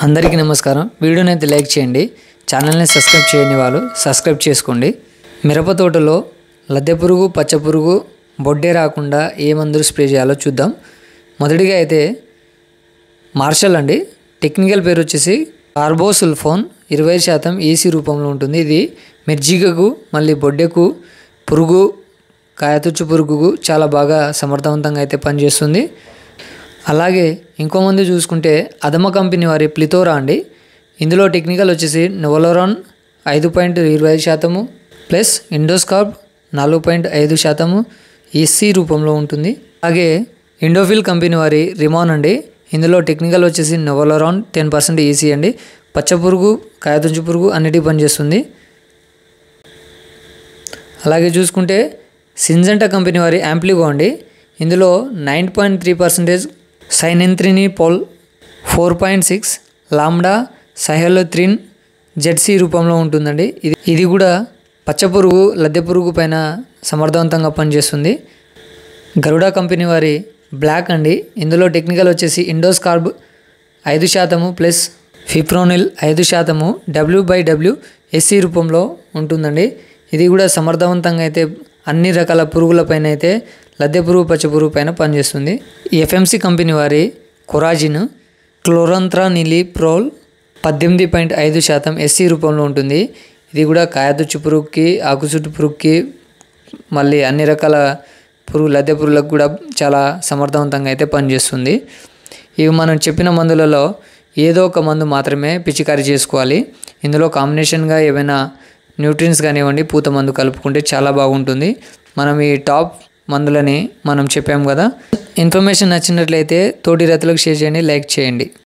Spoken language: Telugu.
అందరికీ నమస్కారం. వీడియోని అయితే లైక్ చేయండి, ఛానల్ని సబ్స్క్రైబ్ చేయని వాళ్ళు సబ్స్క్రైబ్ చేసుకోండి. మిరప తోటలో లద్దె పురుగు, పచ్చ పురుగు, బొడ్డే రాకుండా ఏ మందులు స్ప్రే చేయాలో చూద్దాం. మొదటిగా అయితే మార్షల్ అండి, టెక్నికల్ పేరు వచ్చేసి కార్బోసుల్ఫోన్ 20% ఈసీ రూపంలో ఉంటుంది. ఇది మిర్జిగకు, మళ్ళీ బొడ్డెకు, పురుగు, కాయతుచ్చు పురుగుకు చాలా బాగా సమర్థవంతంగా అయితే పనిచేస్తుంది. అలాగే ఇంకో మందు చూసుకుంటే అదమ కంపెనీ వారి ప్లితోరా అండి. ఇందులో టెక్నికల్ వచ్చేసి నోవలోరాన్ 5.25% ప్లస్ ఇండోస్కార్బ్ 4.5% ఈసీ రూపంలో ఉంటుంది. అలాగే ఇండోఫిల్ కంపెనీ వారి రిమాన్ అండి. ఇందులో టెక్నికల్ వచ్చేసి నోవలోరాన్ 10% ఈసీ అండి. పచ్చ పురుగు, కాయతుంచు పురుగు అన్నిటికీ పనిచేస్తుంది. అలాగే చూసుకుంటే సింజెంటా కంపెనీ వారి యాంప్లిగో అండి. ఇందులో 9.3% సైనింత్రినిపోల్ 4.6 లాంబ్డా సహెలోత్రిన్ జెడ్సీ రూపంలో ఉంటుందండి. ఇది కూడా పచ్చ పురుగు, లద్దె పురుగు పైన సమర్థవంతంగా పనిచేస్తుంది. గరుడా కంపెనీ వారి బ్లాక్ అండి. ఇందులో టెక్నికల్ వచ్చేసి ఇండోస్కార్బ్ 5% ప్లస్ ఫిప్రోనిల్ 5% W/W ఎస్సీ రూపంలో ఉంటుందండి. ఇది కూడా సమర్థవంతంగా అయితే అన్ని రకాల పురుగులపైన అయితే లద్దె పురుగు, పచ్చ పురుగు పైన పనిచేస్తుంది. ఎఫ్ఎంసి కంపెనీ వారి కొరాజిన్ క్లోరంత్రానిలిప్రోల్ 18.5% ఎస్సీ రూపంలో ఉంటుంది. ఇది కూడా కాయతుచ్చు పురుగుకి, ఆకుచుట్టు పురుగుకి, మళ్ళీ అన్ని రకాల పురుగు, లద్దె పురుగులకు కూడా చాలా సమర్థవంతంగా అయితే పనిచేస్తుంది. ఇవి మనం చెప్పిన మందులలో ఏదో ఒక మందు మాత్రమే పిచికారీ చేసుకోవాలి. ఇందులో కాంబినేషన్గా ఏమైనా న్యూట్రియన్స్ కానివ్వండి, పూత మందు కలుపుకుంటే చాలా బాగుంటుంది. మనం ఈ టాప్ మందులని మనం చెప్పాము కదా. ఇన్ఫర్మేషన్ నచ్చినట్లయితే తోటి రైతులకు షేర్ చేయండి, లైక్ చేయండి.